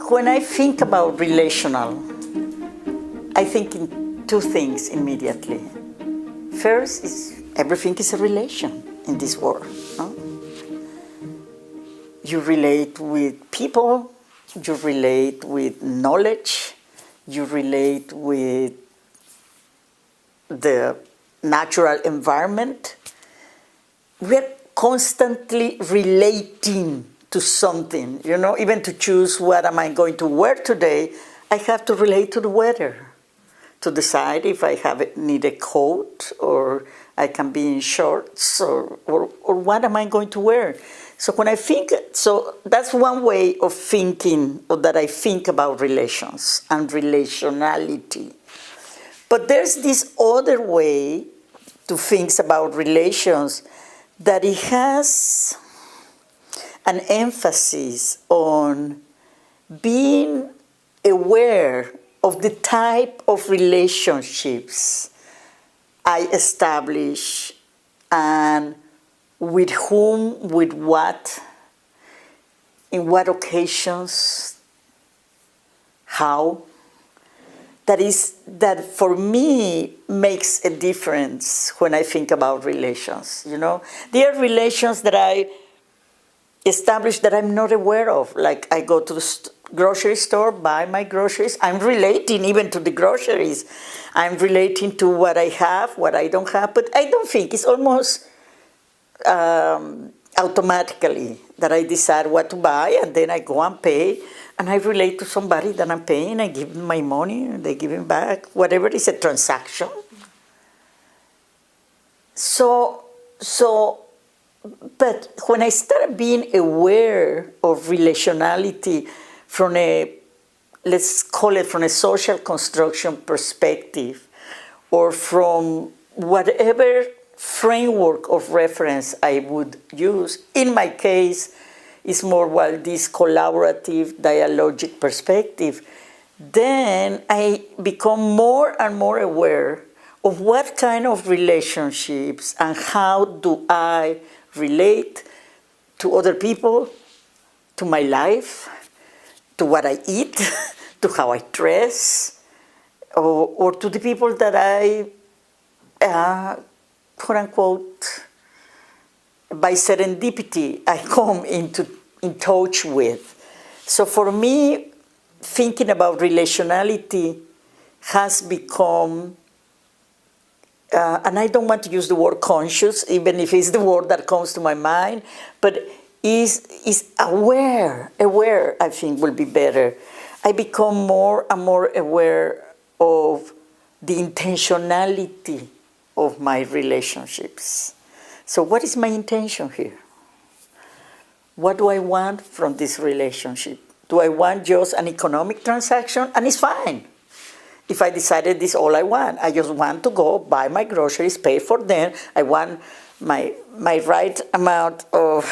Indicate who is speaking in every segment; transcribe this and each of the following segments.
Speaker 1: When I think about relational, I think in two things immediately. First is everything is a relation in this world. No? You relate with people, you relate with knowledge, you relate with the natural environment. We're constantly relating to something, you know, even to choose what am I going to wear today, I have to relate to the weather to decide if I need a coat or I can be in shorts or what am I going to wear. So when I think, so that's one way of thinking, or that I think about relations and relationality. But there's this other way to think about relations that it has an emphasis on being aware of the type of relationships I establish and with whom, with what, in what occasions, how. That for me makes a difference when I think about relations, you know. There are relations that I establish that I'm not aware of. Like I go to the grocery store, buy my groceries. I'm relating even to the groceries. I'm relating to what I have, what I don't have. But I don't think it's almost automatically that I decide what to buy and then I go and pay. And I relate to somebody that I'm paying. I give them my money and they give it back. Whatever is a transaction. But when I started being aware of relationality from let's call it from a social construction perspective, or from whatever framework of reference I would use, in my case, is more this collaborative, dialogic perspective, then I become more and more aware of what kind of relationships and how do I relate to other people, to my life, to what I eat, to how I dress, or to the people that I, quote unquote, by serendipity, I come in touch with. So for me, thinking about relationality has become, and I don't want to use the word conscious, even if it's the word that comes to my mind, but is aware, I think will be better. I become more and more aware of the intentionality of my relationships. So what is my intention here? What do I want from this relationship? Do I want just an economic transaction? And it's fine. If I decided this is all I want, I just want to go buy my groceries, pay for them. I want my right amount of,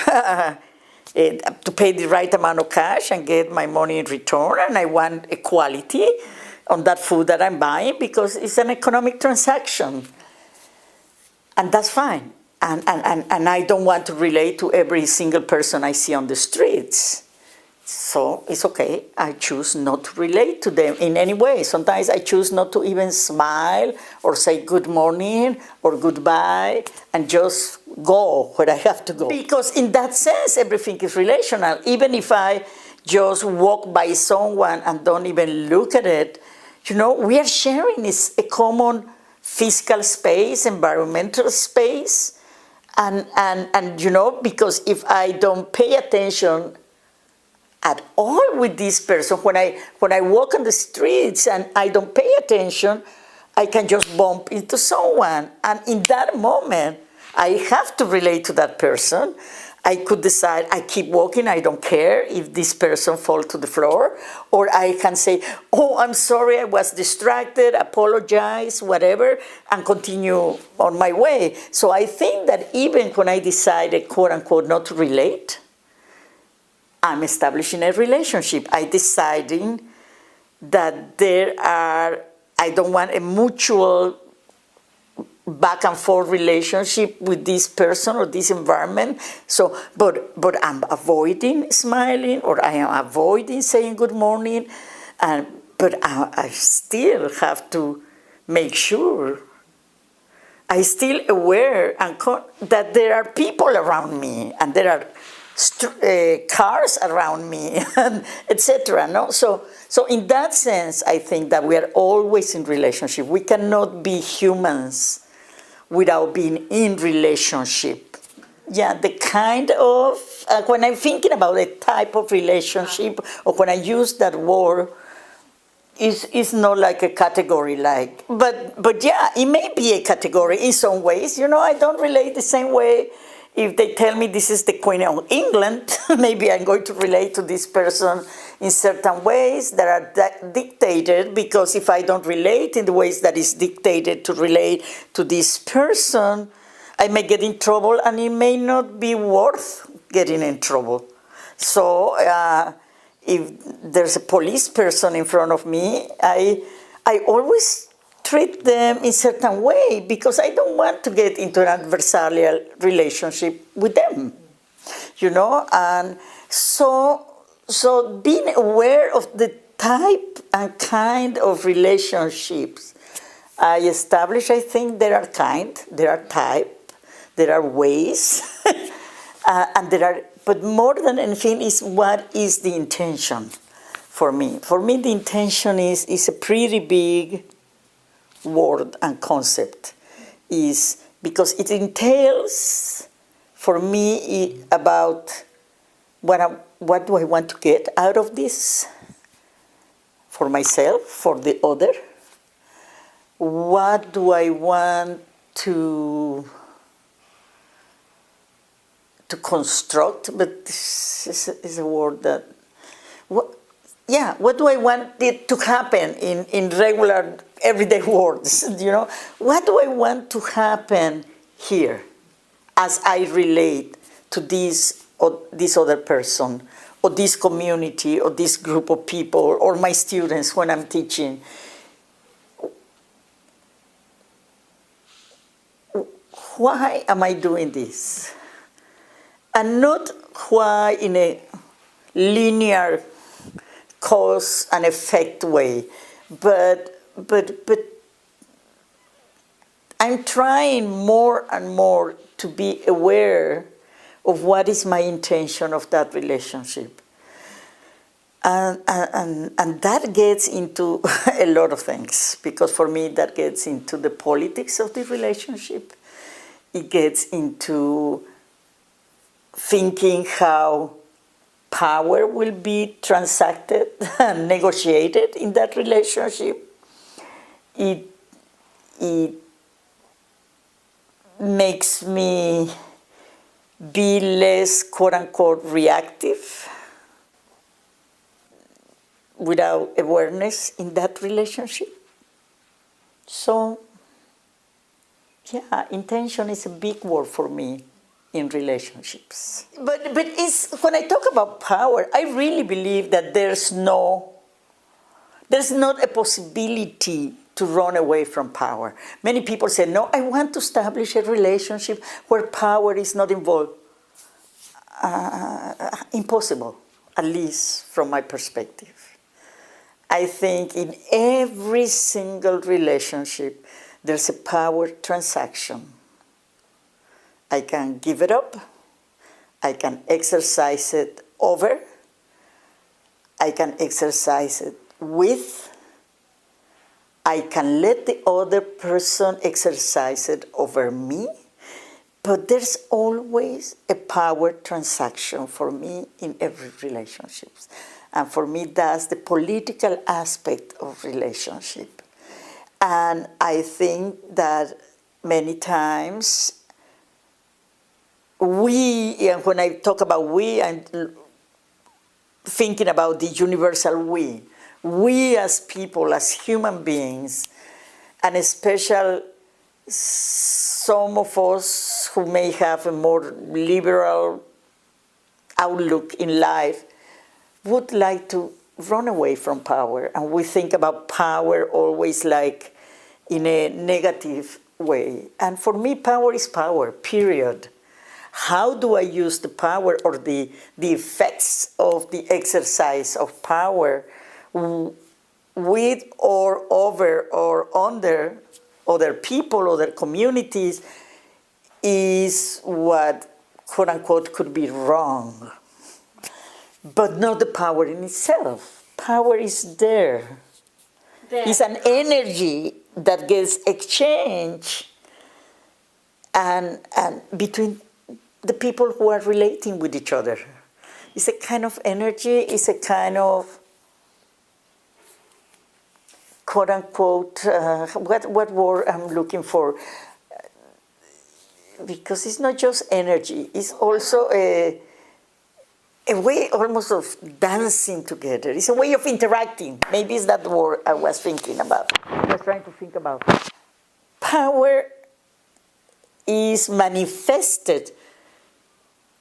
Speaker 1: to pay the right amount of cash and get my money in return. And I want equality on that food that I'm buying because it's an economic transaction. And that's fine. And I don't want to relate to every single person I see on the streets. So it's okay. I choose not to relate to them in any way. Sometimes I choose not to even smile or say good morning or goodbye and just go where I have to go. Because in that sense, everything is relational. Even if I just walk by someone and don't even look at it, you know, we are sharing a common physical space, environmental space. And you know, because if I don't pay attention at all with this person, when I walk on the streets and I don't pay attention, I can just bump into someone. And in that moment, I have to relate to that person. I could decide I keep walking, I don't care if this person falls to the floor. Or I can say, oh, I'm sorry, I was distracted, apologize, whatever, and continue on my way. So I think that even when I decided, quote unquote, not to relate, I'm establishing a relationship. I'm deciding that I don't want a mutual back and forth relationship with this person or this environment. So, but I'm avoiding smiling, or I am avoiding saying good morning, but I still have to make sure I still aware that there are people around me, and there are cars around me, and etc. No, so in that sense, I think that we are always in relationship. We cannot be humans without being in relationship. Yeah, the kind of when I'm thinking about a type of relationship, or when I use that word, is not like a category, like, but yeah, it may be a category in some ways. I don't relate the same way. If they tell me this is the Queen of England, maybe I'm going to relate to this person in certain ways that are dictated, because if I don't relate in the ways that is dictated to relate to this person, I may get in trouble, and it may not be worth getting in trouble. So if there's a police person in front of me, I always treat them in a certain way, because I don't want to get into an adversarial relationship with them, and so being aware of the type and kind of relationships I establish. I think there are kind, there are type, there are ways, and there are, but more than anything is what is the intention for me. For me, the intention is a pretty big word and concept, is because it entails for me about what do I want to get out of this for myself, for the other. What do I want to construct? But this is a word that, what do I want it to happen in regular everyday words? What do I want to happen here as I relate to this or this other person, or this community, or this group of people, or my students when I'm teaching? Why am I doing this? And not why in a linear cause and effect way, but I'm trying more and more to be aware of what is my intention of that relationship. And that gets into a lot of things, because for me that gets into the politics of the relationship. It gets into thinking how power will be transacted and negotiated in that relationship. It makes me be less, quote-unquote, reactive without awareness in that relationship. So, yeah, intention is a big word for me in relationships. But it's, when I talk about power, I really believe that there's not a possibility to run away from power. Many people say, no, I want to establish a relationship where power is not involved. Impossible, at least from my perspective. I think in every single relationship, there's a power transaction. I can give it up. I can exercise it over. I can exercise it with. I can let the other person exercise it over me. But there's always a power transaction for me in every relationship. And for me, that's the political aspect of relationship. And I think that many times and when I talk about we, I'm thinking about the universal we as people, as human beings, and especially some of us who may have a more liberal outlook in life, would like to run away from power. And we think about power always like in a negative way. And for me, power is power, period. How do I use the power or the effects of the exercise of power with or over or under other people, other communities, is what, quote unquote, could be wrong. But not the power in itself. Power is there. It's an energy that gets exchanged and between the people who are relating with each other. It's a kind of energy, it's a kind of, quote unquote, what word I'm looking for? Because it's not just energy, it's also a way almost of dancing together. It's a way of interacting. Maybe it's that word I was thinking about. I was trying to think about. Power is manifested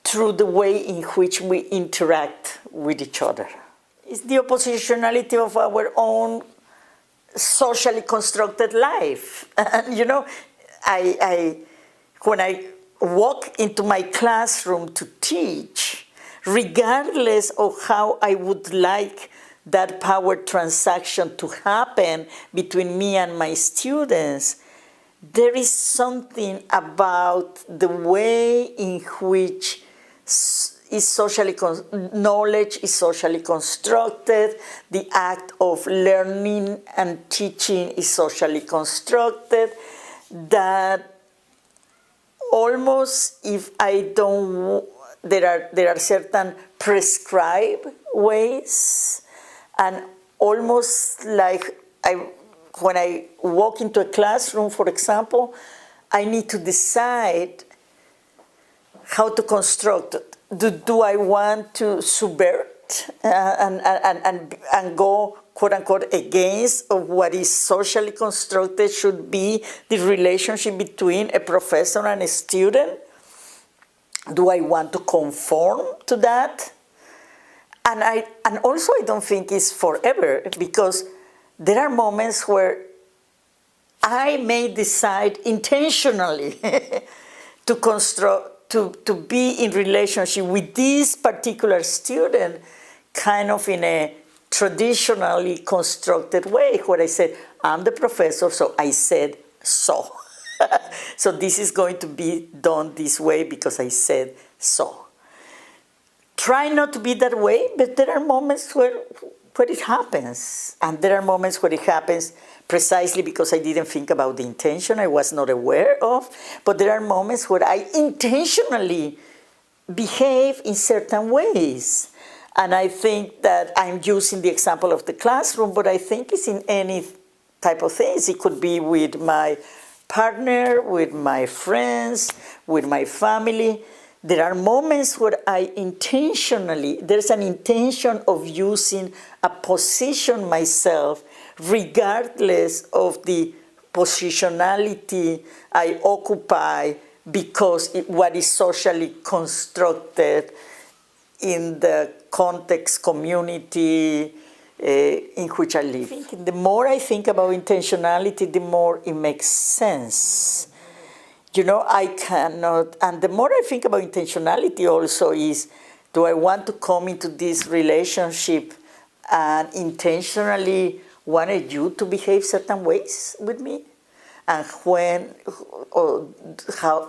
Speaker 1: through the way in which we interact with each other. It's the oppositionality of our own socially constructed life. And you know, when I walk into my classroom to teach, regardless of how I would like that power transaction to happen between me and my students, there is something about the way in which knowledge is socially constructed, the act of learning and teaching is socially constructed, that almost if I don't, there are certain prescribed ways, and almost like when I walk into a classroom, for example, I need to decide how to construct it. Do I want to subvert and go, quote unquote, against of what is socially constructed should be the relationship between a professor and a student? Do I want to conform to that? And also I don't think it's forever, because there are moments where I may decide intentionally to construct, to be in relationship with this particular student kind of in a traditionally constructed way, where I said, I'm the professor, so I said so. So this is going to be done this way because I said so. Try not to be that way, but there are moments where it happens. And there are moments where it happens precisely because I didn't think about the intention I was not aware of. But there are moments where I intentionally behave in certain ways. And I think that I'm using the example of the classroom, but I think it's in any type of things. It could be with my partner, with my friends, with my family. There are moments where there's an intention of using a position myself, regardless of the positionality I occupy, because what is socially constructed in the context, community in which I live. The more I think about intentionality, the more it makes sense. You know, I cannot, and the more I think about intentionality also is, do I want to come into this relationship and intentionally wanted you to behave certain ways with me? And when, or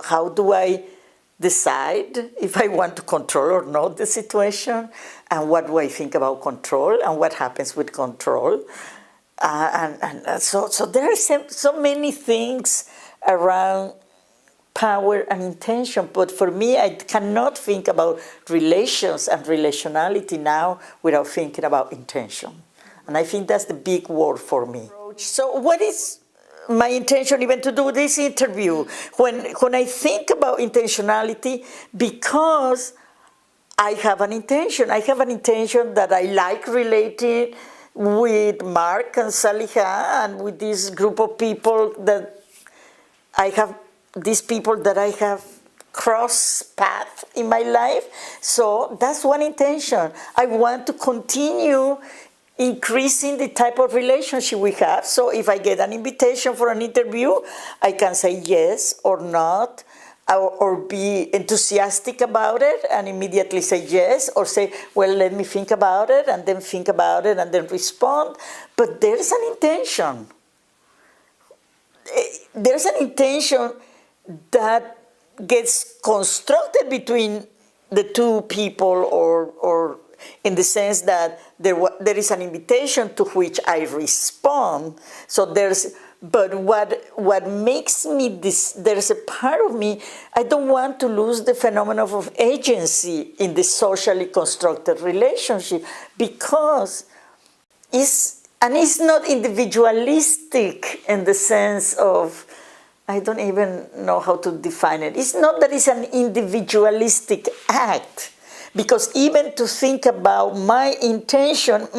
Speaker 1: how do I decide if I want to control or not the situation? And what do I think about control? And what happens with control? So there are so many things around power and intention, but for me, I cannot think about relations and relationality now without thinking about intention. And I think that's the big word for me. So what is my intention even to do this interview? When I think about intentionality, because I have an intention that I like relating with Mark and Saliha and with this group of people that I have, these people that I have crossed paths in my life. So that's one intention. I want to continue increasing the type of relationship we have. So if I get an invitation for an interview, I can say yes or not, or be enthusiastic about it and immediately say yes, or say, well, let me think about it, and then think about it, and then respond. But there's an intention. There's an intention that gets constructed between the two people, or in the sense that there is an invitation to which I respond. So but what makes me there's a part of me, I don't want to lose the phenomenon of agency in the socially constructed relationship, because it's not individualistic in the sense of, I don't even know how to define it. It's not that it's an individualistic act, because even to think about my intentions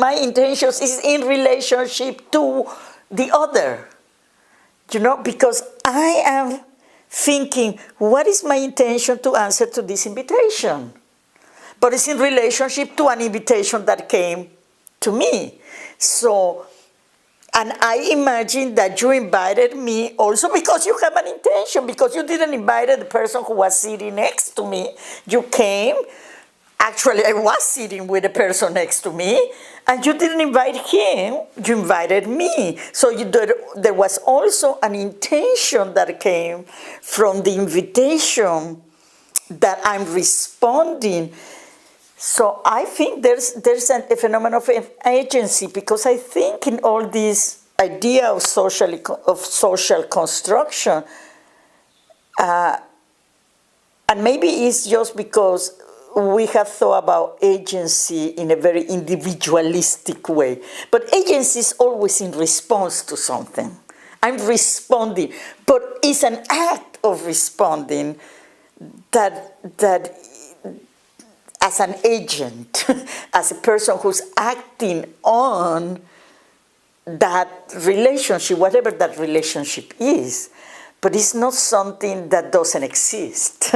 Speaker 1: is in relationship to the other. Because I am thinking, what is my intention to answer to this invitation? But it's in relationship to an invitation that came to me. So, and I imagine that you invited me also because you have an intention, because you didn't invite the person who was sitting next to me. You came. Actually, I was sitting with the person next to me, and you didn't invite him, you invited me. So there was also an intention that came from the invitation that I'm responding. So I think there's a phenomenon of agency, because I think in all this idea of social construction, and maybe it's just because we have thought about agency in a very individualistic way. But agency is always in response to something. I'm responding. But it's an act of responding that as an agent, as a person who's acting on that relationship, whatever that relationship is. But it's not something that doesn't exist,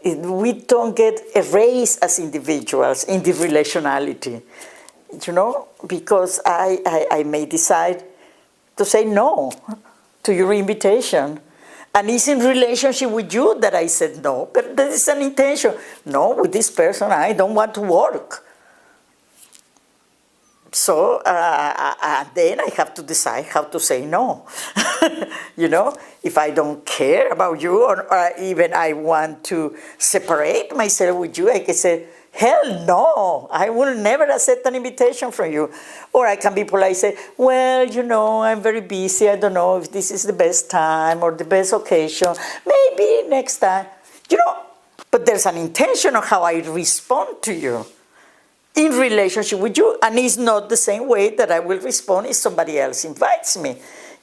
Speaker 1: We don't get erased as individuals in the relationality, because I may decide to say no to your invitation. And it's in relationship with you that I said no, but there is an intention. No, with this person, I don't want to work. So then I have to decide how to say no. If I don't care about you, or even I want to separate myself with you, I can say, hell no, I will never accept an invitation from you. Or I can be polite, say, well, I'm very busy. I don't know if this is the best time or the best occasion. Maybe next time. But there's an intention of how I respond to you in relationship with you, and it's not the same way that I will respond if somebody else invites me.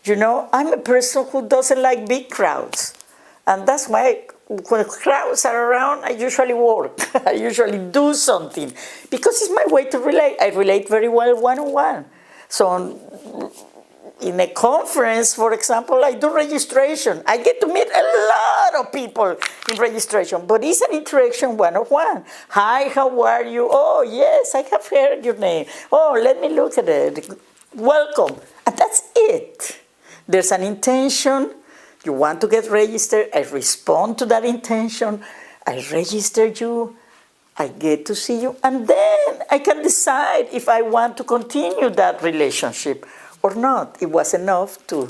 Speaker 1: I'm a person who doesn't like big crowds, and that's why when crowds are around, I usually work. I usually do something, because it's my way to relate. I relate very well one-on-one. So in a conference, for example, I do registration. I get to meet a lot of people in registration, but it's an interaction one-on-one. Hi, how are you? Oh, yes, I have heard your name. Oh, let me look at it. Welcome. And that's it. There's an intention. You want to get registered. I respond to that intention. I register you. I get to see you. And then I can decide if I want to continue that relationship or not. It was enough to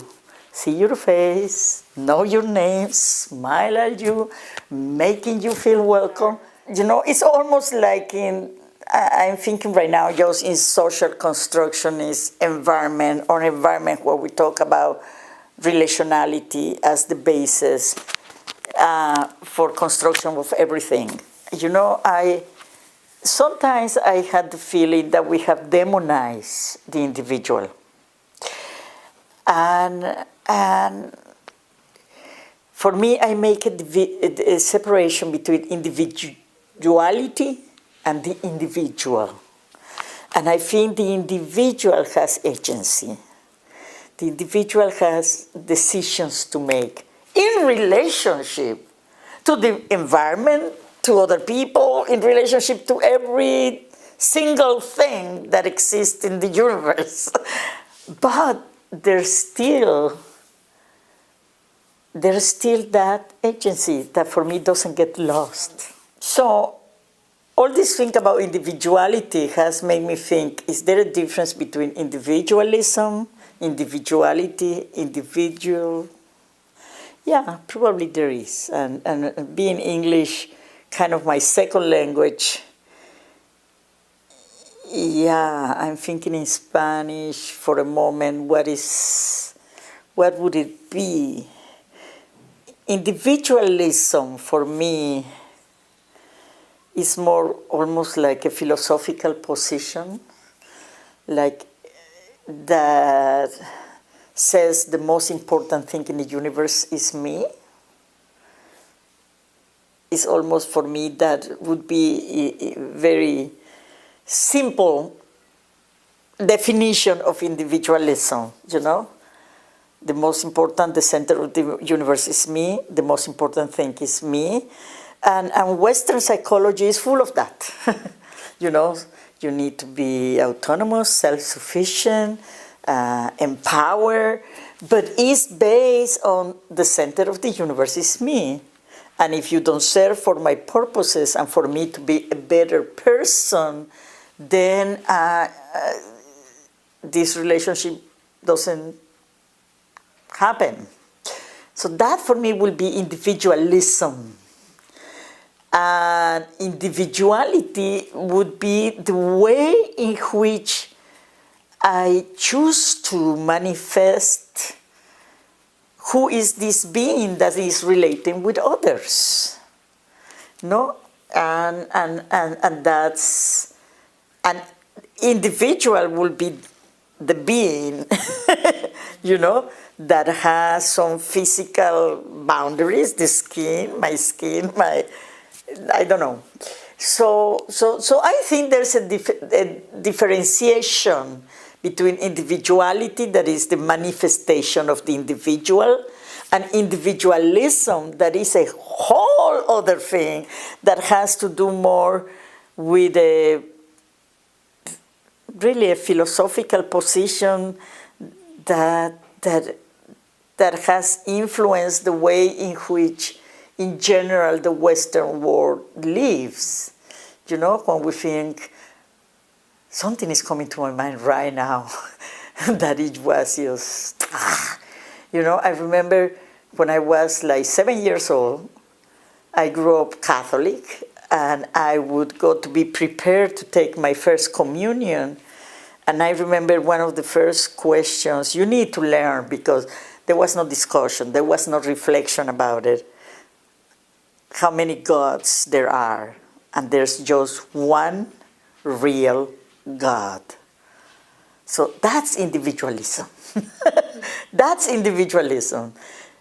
Speaker 1: see your face, know your name, smile at you, making you feel welcome. It's almost like I'm thinking right now just in social constructionist environment, or environment where we talk about relationality as the basis for construction of everything. Sometimes I had the feeling that we have demonized the individual. And for me, I make a separation between individuality and the individual. And I think the individual has agency. The individual has decisions to make in relationship to the environment, to other people, in relationship to every single thing that exists in the universe. But there's still that agency that for me doesn't get lost. So all this thing about individuality has made me think, is there a difference between individualism, individuality, individual? Yeah, probably there is. And being English kind of my second language, yeah, I'm thinking in Spanish for a moment, what would it be? Individualism for me is more almost like a philosophical position, like that says the most important thing in the universe is me. It's almost for me that would be a very simple definition of individualism, you know? The most important, the center of the universe is me, the most important thing is me. And Western psychology is full of that. You know, you need to be autonomous, self-sufficient, empowered, but it's based on the center of the universe is me. And if you don't serve for my purposes and for me to be a better person, then this relationship doesn't happen. So that for me will be individualism. And individuality would be the way in which I choose to manifest who is this being that is relating with others. No? And that's an individual will be the being, you know, that has some physical boundaries, the skin, my I don't know. So I think there's a differentiation between individuality, that is the manifestation of the individual, and individualism, that is a whole other thing that has to do more with really a philosophical position that has influenced the way in which, in general, the Western world lives. You know, when we think, something is coming to my mind right now, that it was just, you know, I remember when I was like 7 years old, I grew up Catholic, and I would go to be prepared to take my first communion. And I remember one of the first questions, you need to learn, because there was no discussion, there was no reflection about it, how many gods there are. And there's just one real God. So that's individualism. That's individualism.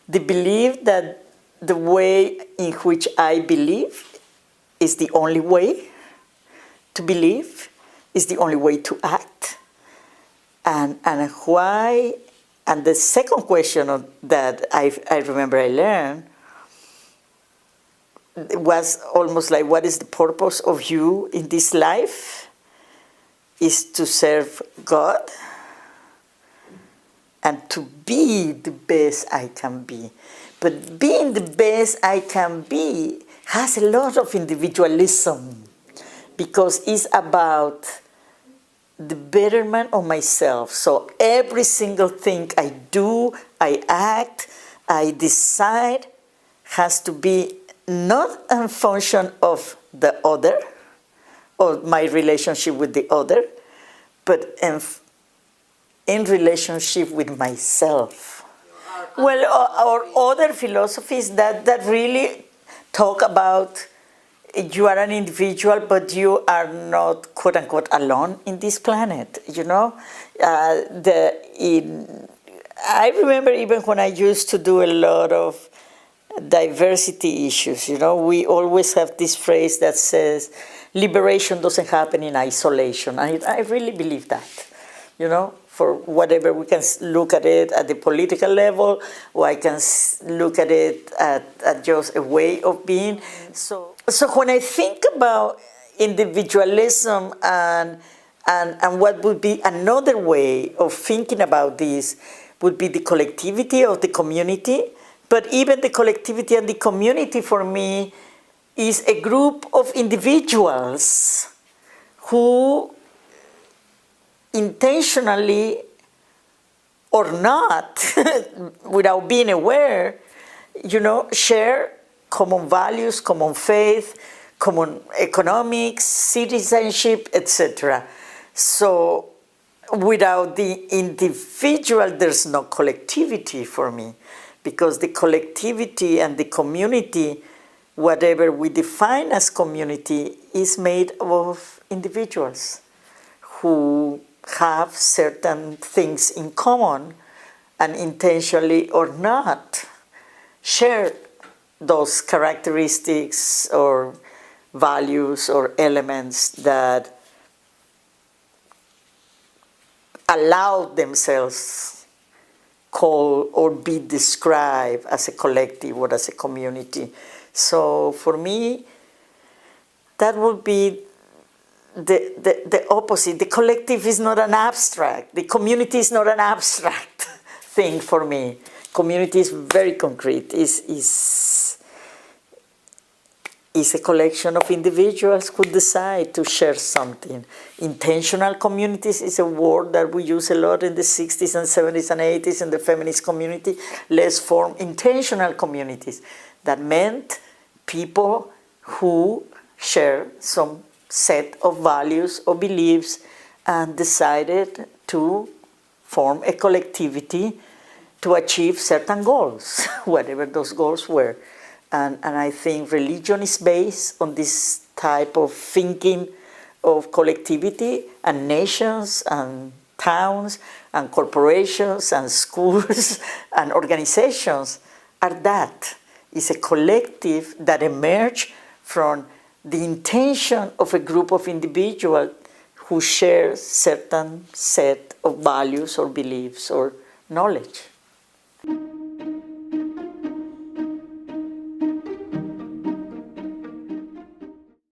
Speaker 1: The belief that the way in which I believe is the only way to believe, is the only way to act. And why? And the second question that I remember I learned was almost like, what is the purpose of you in this life? Is to serve God and to be the best I can be. But being the best I can be has a lot of individualism, because it's about the betterment of myself. So every single thing I do, I act, I decide has to be not a function of the other or my relationship with the other, but in relationship with myself. Well, or other philosophies that really talk about you are an individual, but you are not, quote unquote, alone in this planet, you know? I remember even when I used to do a lot of diversity issues, you know, we always have this phrase that says, liberation doesn't happen in isolation. I really believe that, you know, for whatever, we can look at it at the political level, or I can look at it at just a way of being. So when I think about individualism and what would be another way of thinking about this would be the collectivity of the community. But even the collectivity and the community for me is a group of individuals who intentionally or not, without being aware, share common values, common faith, common economics, citizenship, etc. So without the individual, there's no collectivity for me, because the collectivity and the community, whatever we define as community, is made of individuals who have certain things in common and intentionally or not share those characteristics or values or elements that allow themselves call or be described as a collective or as a community. So for me, that would be the opposite. The collective is not an abstract. The community is not an abstract thing for me. Community is very concrete. Is a collection of individuals who decide to share something. Intentional communities is a word that we use a lot in the 60s and 70s and 80s in the feminist community. Let's form intentional communities. That meant people who share some set of values or beliefs and decided to form a collectivity to achieve certain goals, whatever those goals were. And I think religion is based on this type of thinking of collectivity, and nations and towns and corporations and schools and organizations are that. It's a collective that emerged from the intention of a group of individuals who share certain set of values or beliefs or knowledge.